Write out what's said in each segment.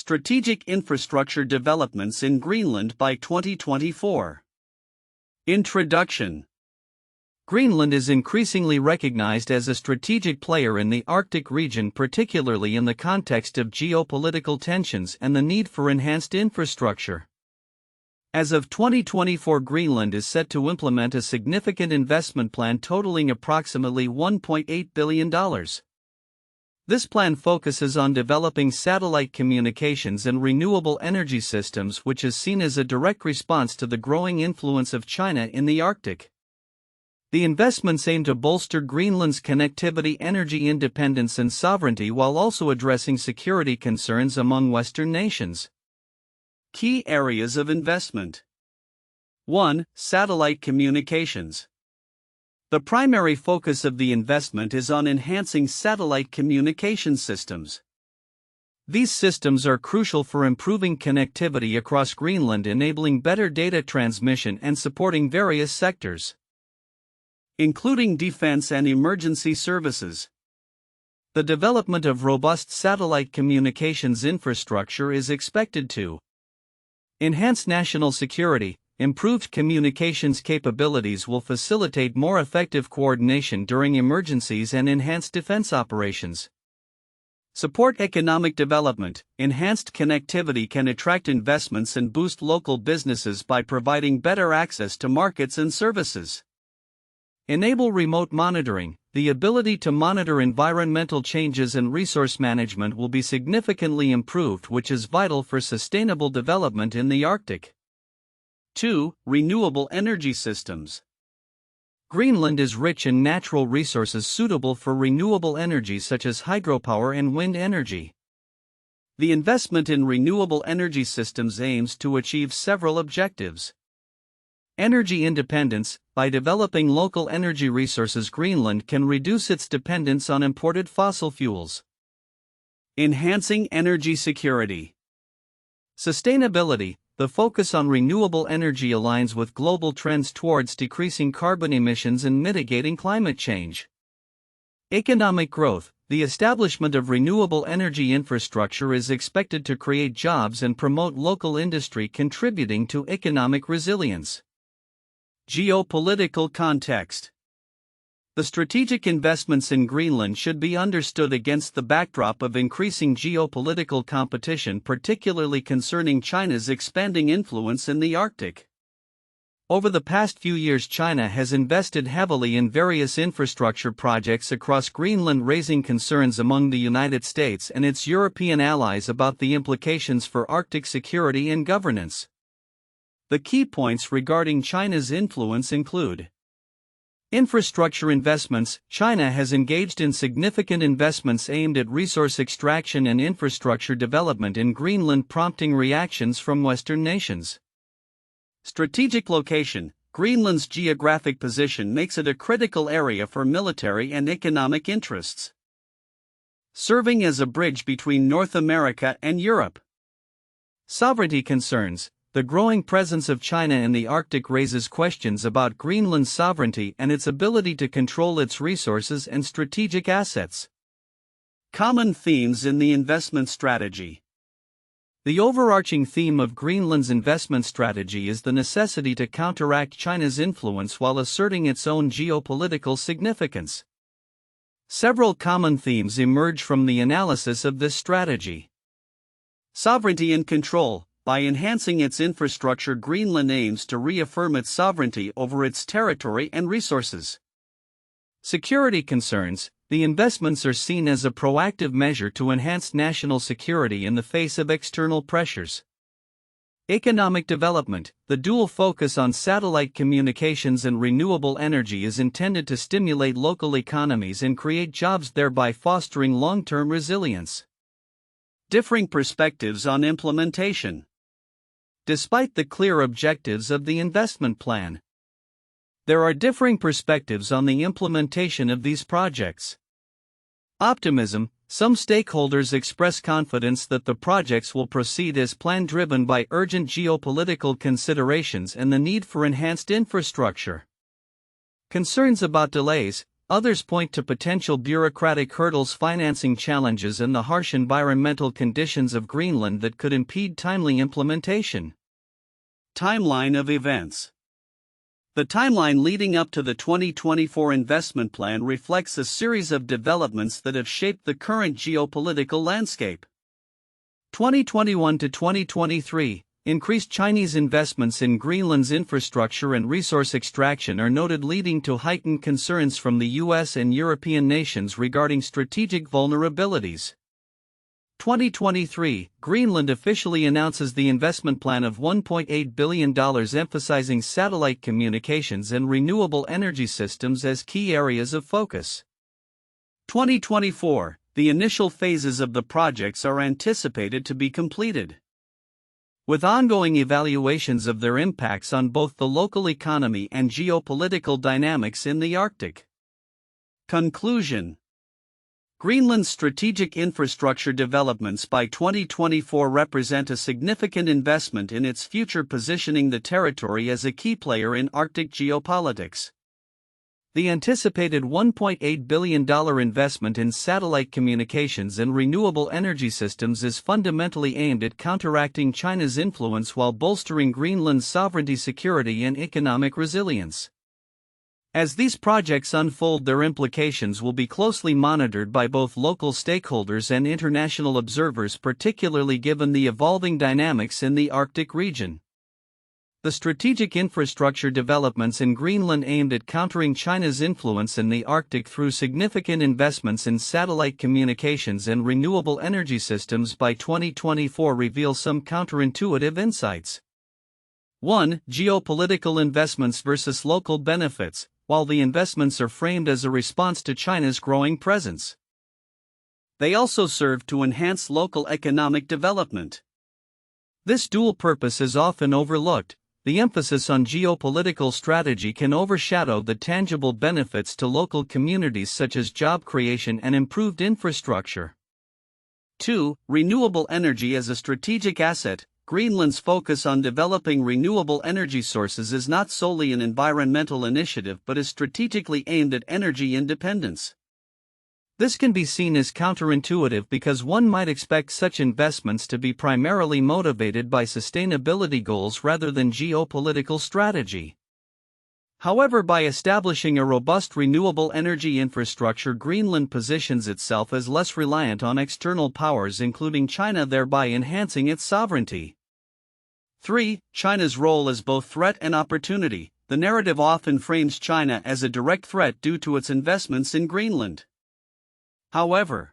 Strategic infrastructure developments in Greenland by 2024. Introduction. Greenland is increasingly recognized as a strategic player in the Arctic region, particularly in the context of geopolitical tensions and the need for enhanced infrastructure. As of 2024, Greenland is set to implement a significant investment plan totaling approximately $1.8 billion. This plan focuses on developing satellite communications and renewable energy systems, which is seen as a direct response to the growing influence of China in the Arctic. The investments aim to bolster Greenland's connectivity, energy independence, and sovereignty while also addressing security concerns among Western nations. Key areas of investment. 1. Satellite communications. The primary focus of the investment is on enhancing satellite communication systems. These systems are crucial for improving connectivity across Greenland, enabling better data transmission and supporting various sectors, including defense and emergency services. The development of robust satellite communications infrastructure is expected to enhance national security. Improved communications capabilities will facilitate more effective coordination during emergencies and enhance defense operations. Support economic development. Enhanced connectivity can attract investments and boost local businesses by providing better access to markets and services. Enable remote monitoring. The ability to monitor environmental changes and resource management will be significantly improved, which is vital for sustainable development in the Arctic. 2. Renewable energy systems. Greenland is rich in natural resources suitable for renewable energy such as hydropower and wind energy. The investment in renewable energy systems aims to achieve several objectives. Energy independence. By developing local energy resources, Greenland can reduce its dependence on imported fossil fuels. Enhancing energy security. Sustainability. The focus on renewable energy aligns with global trends towards decreasing carbon emissions and mitigating climate change. Economic growth. The establishment of renewable energy infrastructure is expected to create jobs and promote local industry, contributing to economic resilience. Geopolitical context. The strategic investments in Greenland should be understood against the backdrop of increasing geopolitical competition, particularly concerning China's expanding influence in the Arctic. Over the past few years, China has invested heavily in various infrastructure projects across Greenland, raising concerns among the United States and its European allies about the implications for Arctic security and governance. The key points regarding China's influence include: infrastructure investments. China has engaged in significant investments aimed at resource extraction and infrastructure development in Greenland, prompting reactions from Western nations. Strategic location. Greenland's geographic position makes it a critical area for military and economic interests, serving as a bridge between North America and Europe. Sovereignty concerns. The growing presence of China in the Arctic raises questions about Greenland's sovereignty and its ability to control its resources and strategic assets. Common themes in the investment strategy. The overarching theme of Greenland's investment strategy is the necessity to counteract China's influence while asserting its own geopolitical significance. Several common themes emerge from the analysis of this strategy. Sovereignty and control. By enhancing its infrastructure, Greenland aims to reaffirm its sovereignty over its territory and resources. Security concerns. The investments are seen as a proactive measure to enhance national security in the face of external pressures. Economic development. The dual focus on satellite communications and renewable energy is intended to stimulate local economies and create jobs, thereby fostering long-term resilience. Differing perspectives on implementation. Despite the clear objectives of the investment plan, there are differing perspectives on the implementation of these projects. Optimism. Some stakeholders express confidence that the projects will proceed as planned, driven by urgent geopolitical considerations and the need for enhanced infrastructure. Concerns about delays. Others point to potential bureaucratic hurdles, financing challenges, and the harsh environmental conditions of Greenland that could impede timely implementation. Timeline of events. The timeline leading up to the 2024 investment plan reflects a series of developments that have shaped the current geopolitical landscape. 2021 to 2023, increased Chinese investments in Greenland's infrastructure and resource extraction are noted, leading to heightened concerns from the US and European nations regarding strategic vulnerabilities. 2023, Greenland officially announces the investment plan of $1.8 billion, emphasizing satellite communications and renewable energy systems as key areas of focus. 2024, the initial phases of the projects are anticipated to be completed, with ongoing evaluations of their impacts on both the local economy and geopolitical dynamics in the Arctic. Conclusion. Greenland's strategic infrastructure developments by 2024 represent a significant investment in its future, positioning the territory as a key player in Arctic geopolitics. The anticipated $1.8 billion investment in satellite communications and renewable energy systems is fundamentally aimed at counteracting China's influence while bolstering Greenland's sovereignty, security, and economic resilience. As these projects unfold, their implications will be closely monitored by both local stakeholders and international observers, particularly given the evolving dynamics in the Arctic region. The strategic infrastructure developments in Greenland aimed at countering China's influence in the Arctic through significant investments in satellite communications and renewable energy systems by 2024 reveal some counterintuitive insights. 1. Geopolitical investments versus local benefits. While the investments are framed as a response to China's growing presence, they also serve to enhance local economic development. This dual purpose is often overlooked. The emphasis on geopolitical strategy can overshadow the tangible benefits to local communities, such as job creation and improved infrastructure. 2. Renewable energy as a strategic asset. Greenland's focus on developing renewable energy sources is not solely an environmental initiative but is strategically aimed at energy independence. This can be seen as counterintuitive because one might expect such investments to be primarily motivated by sustainability goals rather than geopolitical strategy. However, by establishing a robust renewable energy infrastructure, Greenland positions itself as less reliant on external powers, including China, thereby enhancing its sovereignty. 3. China's role as both threat and opportunity. The narrative often frames China as a direct threat due to its investments in Greenland. However,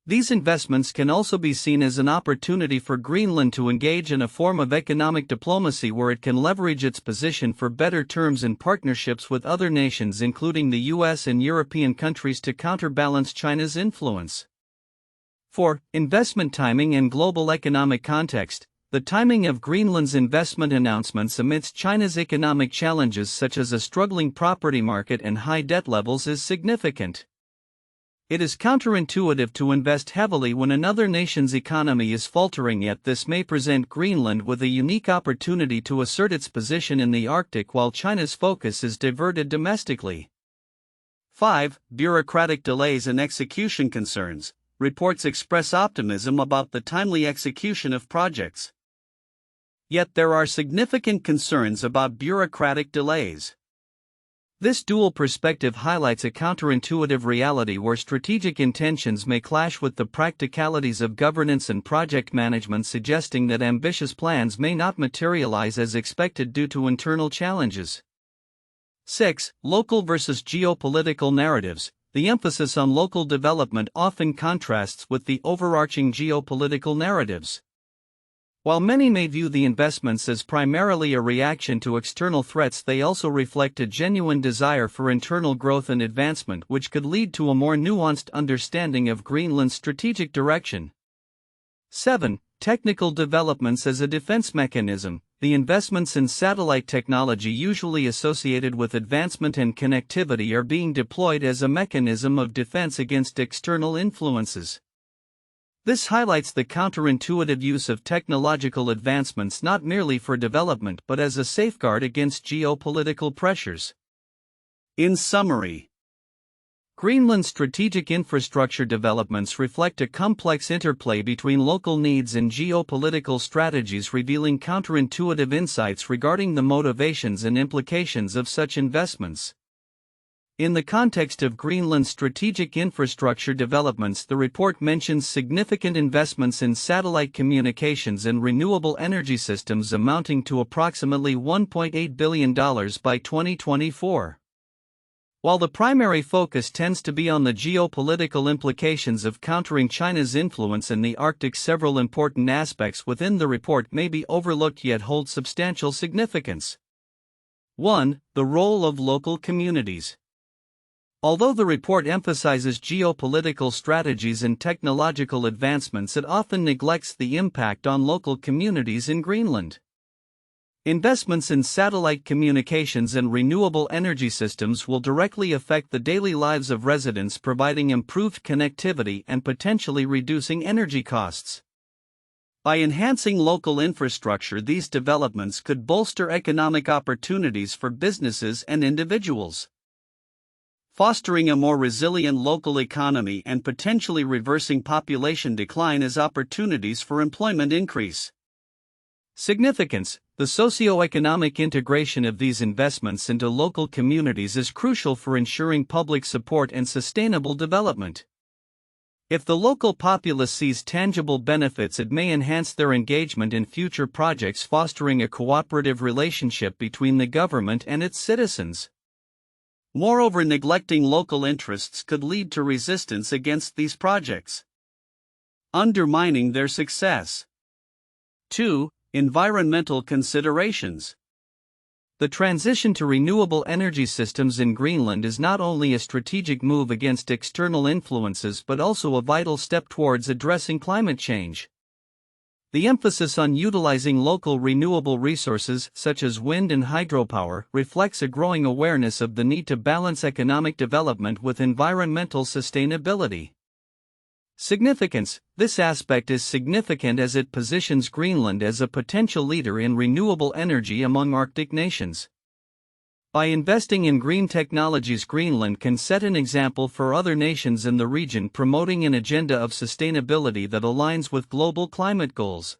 these investments can also be seen as an opportunity for Greenland to engage in a form of economic diplomacy where it can leverage its position for better terms in partnerships with other nations, including the US and European countries, to counterbalance China's influence. 4. Investment timing and global economic context. The timing of Greenland's investment announcements amidst China's economic challenges, such as a struggling property market and high debt levels, is significant. It is counterintuitive to invest heavily when another nation's economy is faltering, yet this may present Greenland with a unique opportunity to assert its position in the Arctic while China's focus is diverted domestically. 5. Bureaucratic delays and execution concerns. Reports express optimism about the timely execution of projects. Yet there are significant concerns about bureaucratic delays. This dual perspective highlights a counterintuitive reality where strategic intentions may clash with the practicalities of governance and project management, suggesting that ambitious plans may not materialize as expected due to internal challenges. 6. Local versus geopolitical narratives. The emphasis on local development often contrasts with the overarching geopolitical narratives. While many may view the investments as primarily a reaction to external threats, they also reflect a genuine desire for internal growth and advancement, which could lead to a more nuanced understanding of Greenland's strategic direction. 7. Technical developments as a defense mechanism. The investments in satellite technology, usually associated with advancement and connectivity, are being deployed as a mechanism of defense against external influences. This highlights the counterintuitive use of technological advancements not merely for development but as a safeguard against geopolitical pressures. In summary, Greenland's strategic infrastructure developments reflect a complex interplay between local needs and geopolitical strategies, revealing counterintuitive insights regarding the motivations and implications of such investments. In the context of Greenland's strategic infrastructure developments, the report mentions significant investments in satellite communications and renewable energy systems amounting to approximately $1.8 billion by 2024. While the primary focus tends to be on the geopolitical implications of countering China's influence in the Arctic, several important aspects within the report may be overlooked yet hold substantial significance. 1. The role of local communities. Although the report emphasizes geopolitical strategies and technological advancements, it often neglects the impact on local communities in Greenland. Investments in satellite communications and renewable energy systems will directly affect the daily lives of residents, providing improved connectivity and potentially reducing energy costs. By enhancing local infrastructure, these developments could bolster economic opportunities for businesses and individuals, fostering a more resilient local economy and potentially reversing population decline as opportunities for employment increase. Significance. The socio-economic integration of these investments into local communities is crucial for ensuring public support and sustainable development. If the local populace sees tangible benefits, it may enhance their engagement in future projects, fostering a cooperative relationship between the government and its citizens. Moreover, neglecting local interests could lead to resistance against these projects, undermining their success. 2. Environmental considerations. The transition to renewable energy systems in Greenland is not only a strategic move against external influences but also a vital step towards addressing climate change. The emphasis on utilizing local renewable resources such as wind and hydropower reflects a growing awareness of the need to balance economic development with environmental sustainability. Significance. This aspect is significant as it positions Greenland as a potential leader in renewable energy among Arctic nations. By investing in green technologies, Greenland can set an example for other nations in the region, promoting an agenda of sustainability that aligns with global climate goals.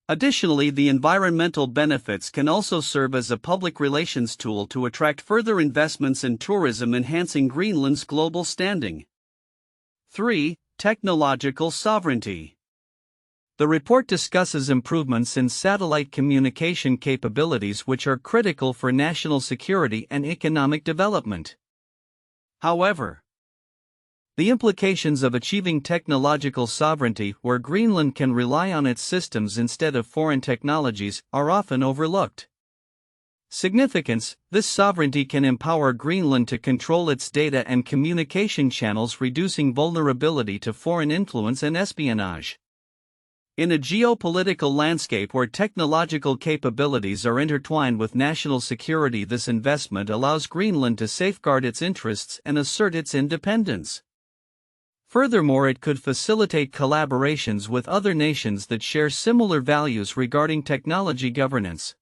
Additionally, the environmental benefits can also serve as a public relations tool to attract further investments in tourism, enhancing Greenland's global standing. 3. Technological sovereignty. The report discusses improvements in satellite communication capabilities which are critical for national security and economic development. However, the implications of achieving technological sovereignty, where Greenland can rely on its systems instead of foreign technologies, are often overlooked. Significance. This sovereignty can empower Greenland to control its data and communication channels, reducing vulnerability to foreign influence and espionage. In a geopolitical landscape where technological capabilities are intertwined with national security, this investment allows Greenland to safeguard its interests and assert its independence. Furthermore, it could facilitate collaborations with other nations that share similar values regarding technology governance.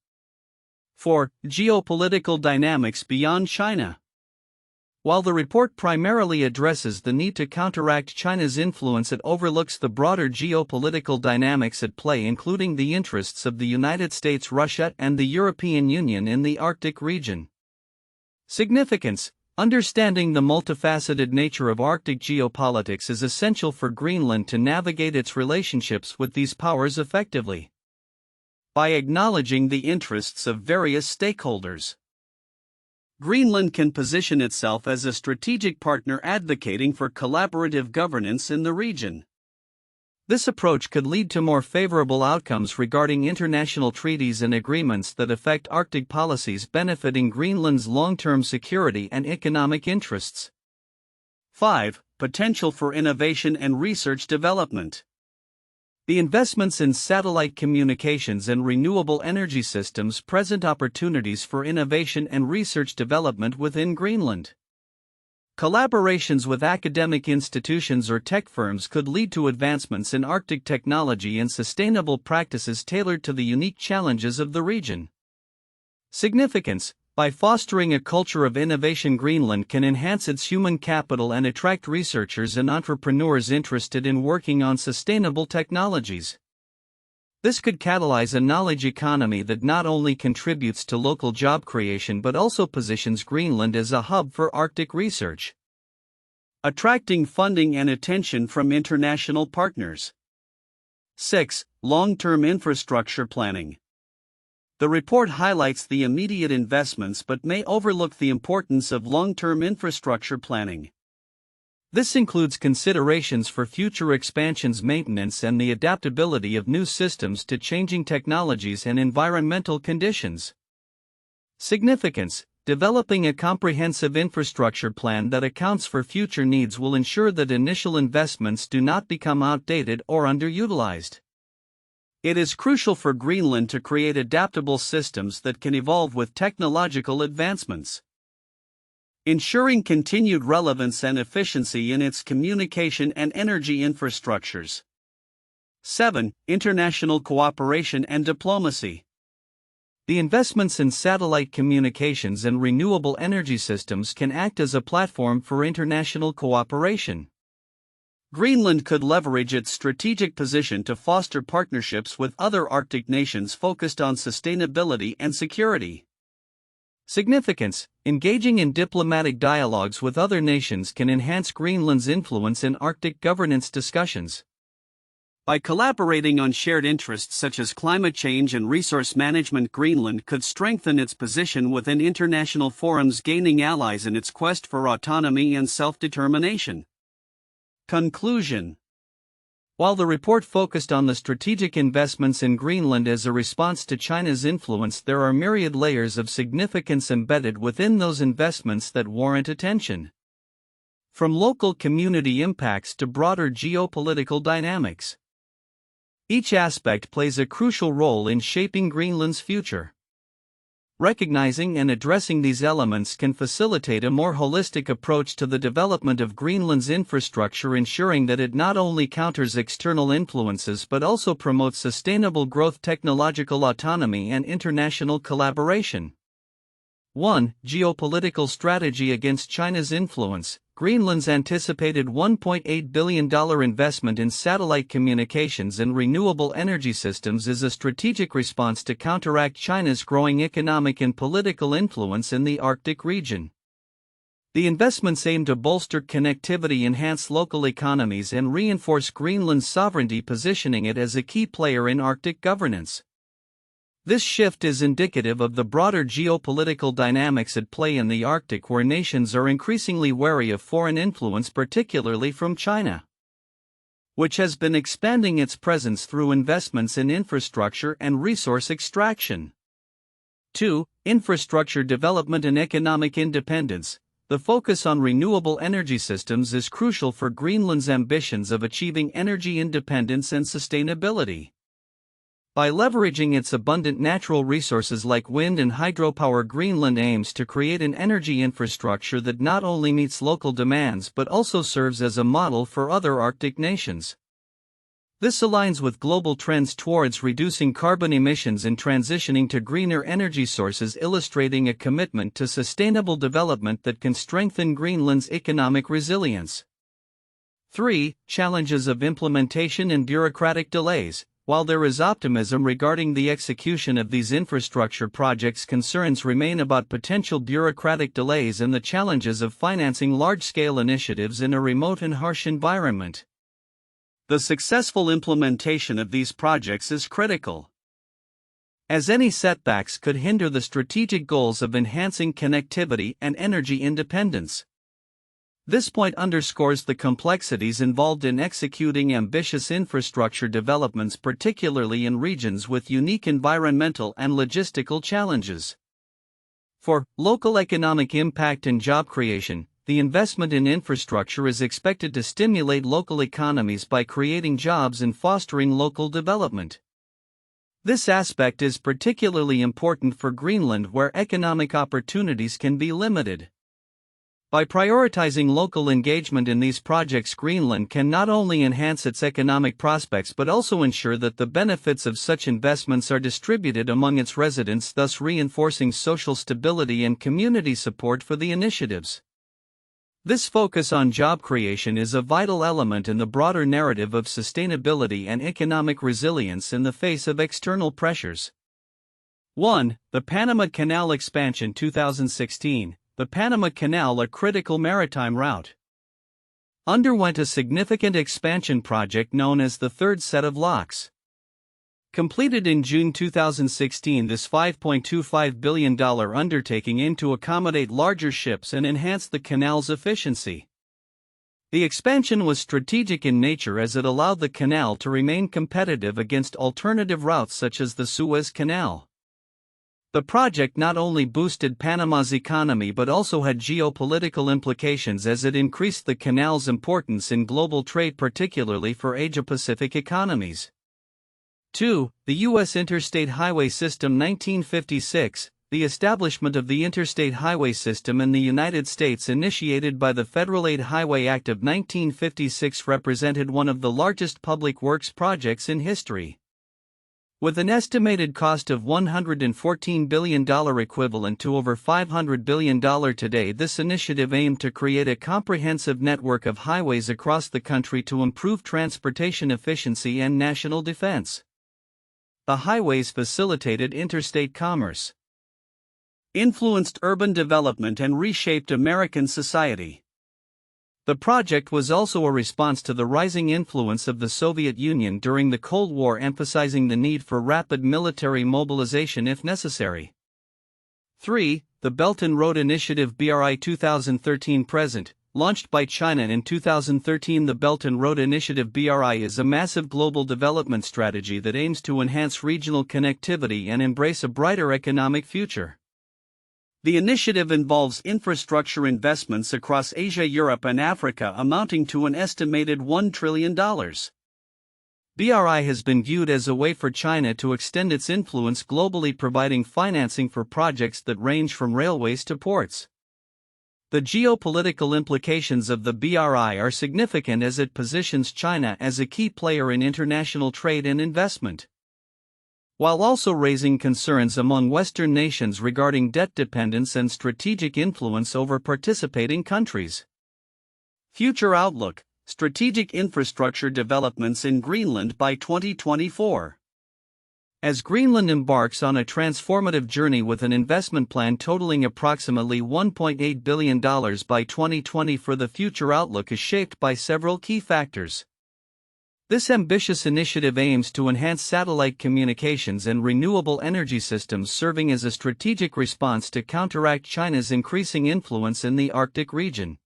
4. Geopolitical dynamics beyond China. While the report primarily addresses the need to counteract China's influence, it overlooks the broader geopolitical dynamics at play, including the interests of the United States, Russia, and the European Union in the Arctic region. Significance. Understanding the multifaceted nature of Arctic geopolitics is essential for Greenland to navigate its relationships with these powers effectively. By acknowledging the interests of various stakeholders, Greenland can position itself as a strategic partner advocating for collaborative governance in the region. This approach could lead to more favorable outcomes regarding international treaties and agreements that affect Arctic policies, benefiting Greenland's long-term security and economic interests. 5. Potential for innovation and research development. The investments in satellite communications and renewable energy systems present opportunities for innovation and research development within Greenland. Collaborations with academic institutions or tech firms could lead to advancements in Arctic technology and sustainable practices tailored to the unique challenges of the region. Significance. By fostering a culture of innovation, Greenland can enhance its human capital and attract researchers and entrepreneurs interested in working on sustainable technologies. This could catalyze a knowledge economy that not only contributes to local job creation but also positions Greenland as a hub for Arctic research, attracting funding and attention from international partners. 6. Long-term infrastructure planning. The report highlights the immediate investments but may overlook the importance of long-term infrastructure planning. This includes considerations for future expansions, maintenance, and the adaptability of new systems to changing technologies and environmental conditions. Significance: developing a comprehensive infrastructure plan that accounts for future needs will ensure that initial investments do not become outdated or underutilized. It is crucial for Greenland to create adaptable systems that can evolve with technological advancements, ensuring continued relevance and efficiency in its communication and energy infrastructures. 7. International cooperation and diplomacy. The investments in satellite communications and renewable energy systems can act as a platform for international cooperation. Greenland could leverage its strategic position to foster partnerships with other Arctic nations focused on sustainability and security. Significance: engaging in diplomatic dialogues with other nations can enhance Greenland's influence in Arctic governance discussions. By collaborating on shared interests such as climate change and resource management, Greenland could strengthen its position within international forums, gaining allies in its quest for autonomy and self-determination. Conclusion: while the report focused on the strategic investments in Greenland as a response to China's influence, there are myriad layers of significance embedded within those investments that warrant attention. From local community impacts to broader geopolitical dynamics, each aspect plays a crucial role in shaping Greenland's future. Recognizing and addressing these elements can facilitate a more holistic approach to the development of Greenland's infrastructure, ensuring that it not only counters external influences but also promotes sustainable growth, technological autonomy, and international collaboration. 1. Geopolitical strategy against China's influence. Greenland's anticipated $1.8 billion investment in satellite communications and renewable energy systems is a strategic response to counteract China's growing economic and political influence in the Arctic region. The investments aim to bolster connectivity, enhance local economies, and reinforce Greenland's sovereignty, positioning it as a key player in Arctic governance. This shift is indicative of the broader geopolitical dynamics at play in the Arctic, where nations are increasingly wary of foreign influence, particularly from China, which has been expanding its presence through investments in infrastructure and resource extraction. 2. Infrastructure development and economic independence. The focus on renewable energy systems is crucial for Greenland's ambitions of achieving energy independence and sustainability. By leveraging its abundant natural resources like wind and hydropower, Greenland aims to create an energy infrastructure that not only meets local demands but also serves as a model for other Arctic nations. This aligns with global trends towards reducing carbon emissions and transitioning to greener energy sources, illustrating a commitment to sustainable development that can strengthen Greenland's economic resilience. 3. Challenges of implementation and bureaucratic delays. While there is optimism regarding the execution of these infrastructure projects, concerns remain about potential bureaucratic delays and the challenges of financing large-scale initiatives in a remote and harsh environment. The successful implementation of these projects is critical, as any setbacks could hinder the strategic goals of enhancing connectivity and energy independence. This point underscores the complexities involved in executing ambitious infrastructure developments, particularly in regions with unique environmental and logistical challenges. 4. Local economic impact and job creation. The investment in infrastructure is expected to stimulate local economies by creating jobs and fostering local development. This aspect is particularly important for Greenland, where economic opportunities can be limited. By prioritizing local engagement in these projects, Greenland can not only enhance its economic prospects but also ensure that the benefits of such investments are distributed among its residents, thus reinforcing social stability and community support for the initiatives. This focus on job creation is a vital element in the broader narrative of sustainability and economic resilience in the face of external pressures. 1. The Panama Canal expansion 2016. The Panama Canal, a critical maritime route, underwent a significant expansion project known as the third set of locks. Completed in June 2016, this $5.25 billion undertaking aimed to accommodate larger ships and enhance the canal's efficiency. The expansion was strategic in nature as it allowed the canal to remain competitive against alternative routes such as the Suez Canal. The project not only boosted Panama's economy but also had geopolitical implications as it increased the canal's importance in global trade, particularly for Asia-Pacific economies. 2. The U.S. Interstate Highway System 1956. The establishment of the Interstate Highway System in the United States, initiated by the Federal Aid Highway Act of 1956, represented one of the largest public works projects in history. With an estimated cost of $114 billion equivalent to over $500 billion today, this initiative aimed to create a comprehensive network of highways across the country to improve transportation efficiency and national defense. The highways facilitated interstate commerce, influenced urban development, and reshaped American society. The project was also a response to the rising influence of the Soviet Union during the Cold War, emphasizing the need for rapid military mobilization if necessary. 3. The Belt and Road Initiative BRI 2013-present. Launched by China in 2013, the Belt and Road Initiative BRI is a massive global development strategy that aims to enhance regional connectivity and embrace a brighter economic future. The initiative involves infrastructure investments across Asia, Europe, and Africa amounting to an estimated $1 trillion. BRI has been viewed as a way for China to extend its influence globally, providing financing for projects that range from railways to ports. The geopolitical implications of the BRI are significant as it positions China as a key player in international trade and investment, while also raising concerns among Western nations regarding debt dependence and strategic influence over participating countries. Future outlook: strategic infrastructure developments in Greenland by 2024. As Greenland embarks on a transformative journey with an investment plan totaling approximately $1.8 billion by 2020, the future outlook is shaped by several key factors. This ambitious initiative aims to enhance satellite communications and renewable energy systems, serving as a strategic response to counteract China's increasing influence in the Arctic region.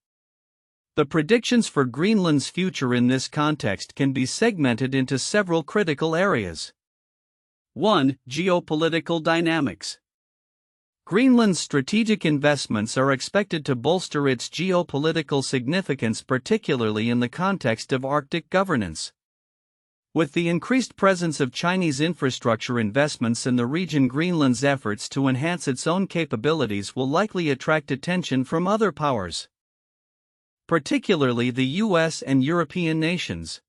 The predictions for Greenland's future in this context can be segmented into several critical areas. 1. Geopolitical dynamics. Greenland's strategic investments are expected to bolster its geopolitical significance, particularly in the context of Arctic governance. With the increased presence of Chinese infrastructure investments in the region, Greenland's efforts to enhance its own capabilities will likely attract attention from other powers, particularly the US and European nations.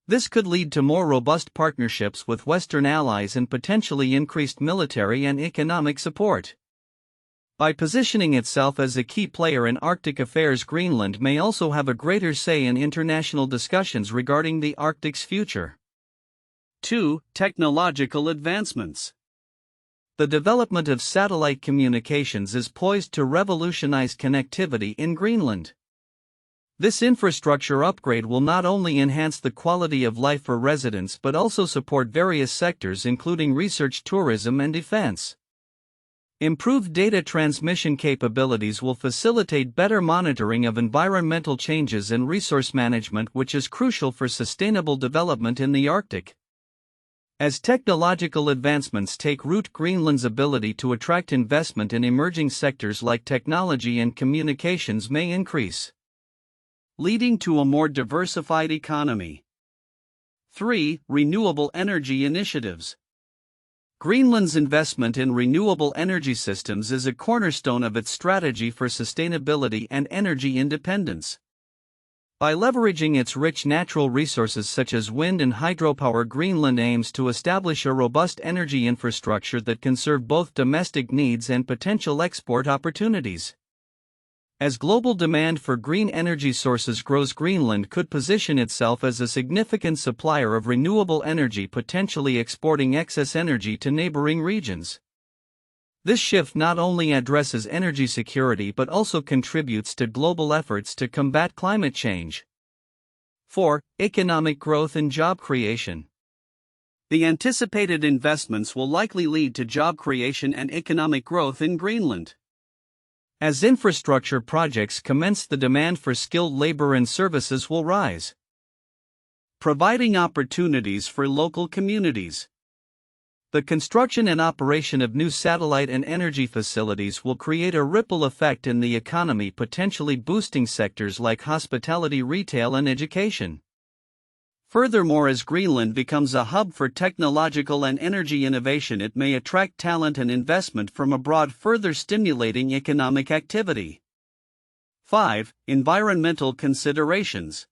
This could lead to more robust partnerships with Western allies and potentially increased military and economic support. By positioning itself as a key player in Arctic affairs, Greenland may also have a greater say in international discussions regarding the Arctic's future. 2. Technological advancements. The development of satellite communications is poised to revolutionize connectivity in Greenland. This infrastructure upgrade will not only enhance the quality of life for residents but also support various sectors including research, tourism, and defense. Improved data transmission capabilities will facilitate better monitoring of environmental changes and resource management, which is crucial for sustainable development in the Arctic. As technological advancements take root, Greenland's ability to attract investment in emerging sectors like technology and communications may increase, leading to a more diversified economy. 3. Renewable energy initiatives. Greenland's investment in renewable energy systems is a cornerstone of its strategy for sustainability and energy independence. By leveraging its rich natural resources such as wind and hydropower, Greenland aims to establish a robust energy infrastructure that can serve both domestic needs and potential export opportunities. As global demand for green energy sources grows, Greenland could position itself as a significant supplier of renewable energy, potentially exporting excess energy to neighboring regions. This shift not only addresses energy security but also contributes to global efforts to combat climate change. 4. Economic growth and job creation. The anticipated investments will likely lead to job creation and economic growth in Greenland. As infrastructure projects commence, the demand for skilled labor and services will rise, providing opportunities for local communities. The construction and operation of new satellite and energy facilities will create a ripple effect in the economy, potentially boosting sectors like hospitality, retail, and education. Furthermore, as Greenland becomes a hub for technological and energy innovation, it may attract talent and investment from abroad, further stimulating economic activity. 5. Environmental considerations.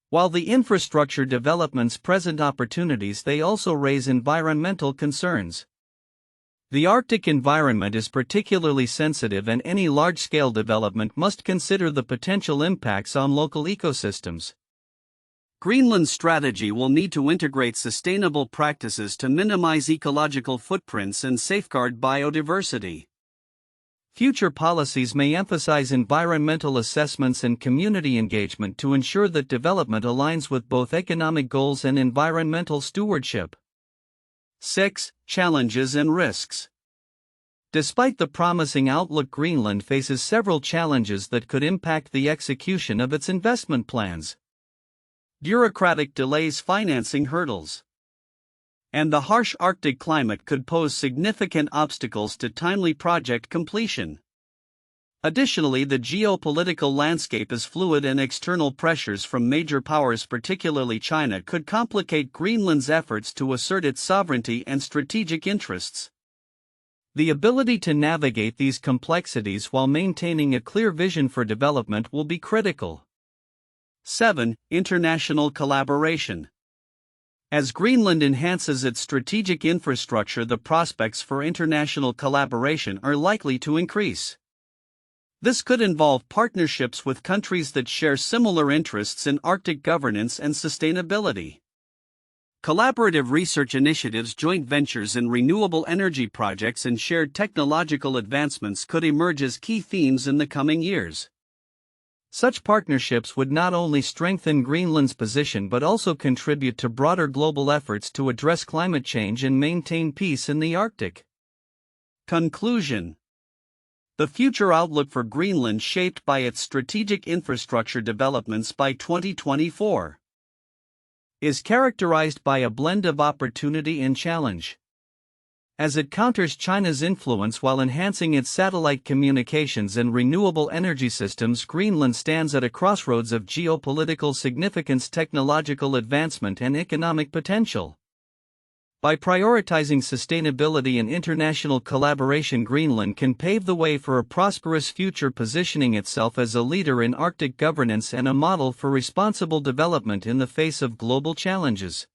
While the infrastructure developments present opportunities, they also raise environmental concerns. The Arctic environment is particularly sensitive, and any large-scale development must consider the potential impacts on local ecosystems. Greenland's strategy will need to integrate sustainable practices to minimize ecological footprints and safeguard biodiversity. Future policies may emphasize environmental assessments and community engagement to ensure that development aligns with both economic goals and environmental stewardship. 6. Challenges and risks. Despite the promising outlook, Greenland faces several challenges that could impact the execution of its investment plans. Bureaucratic delays, financing hurdles, and the harsh Arctic climate could pose significant obstacles to timely project completion. Additionally, the geopolitical landscape is fluid, and external pressures from major powers, particularly China, could complicate Greenland's efforts to assert its sovereignty and strategic interests. The ability to navigate these complexities while maintaining a clear vision for development will be critical. 7. International collaboration. As Greenland enhances its strategic infrastructure, the prospects for international collaboration are likely to increase. This could involve partnerships with countries that share similar interests in Arctic governance and sustainability. Collaborative research initiatives, joint ventures in renewable energy projects, and shared technological advancements could emerge as key themes in the coming years. Such partnerships would not only strengthen Greenland's position but also contribute to broader global efforts to address climate change and maintain peace in the Arctic. Conclusion. The future outlook for Greenland, shaped by its strategic infrastructure developments by 2024, is characterized by a blend of opportunity and challenge. As it counters China's influence while enhancing its satellite communications and renewable energy systems, Greenland stands at a crossroads of geopolitical significance, technological advancement, and economic potential. By prioritizing sustainability and international collaboration, Greenland can pave the way for a prosperous future, positioning itself as a leader in Arctic governance and a model for responsible development in the face of global challenges.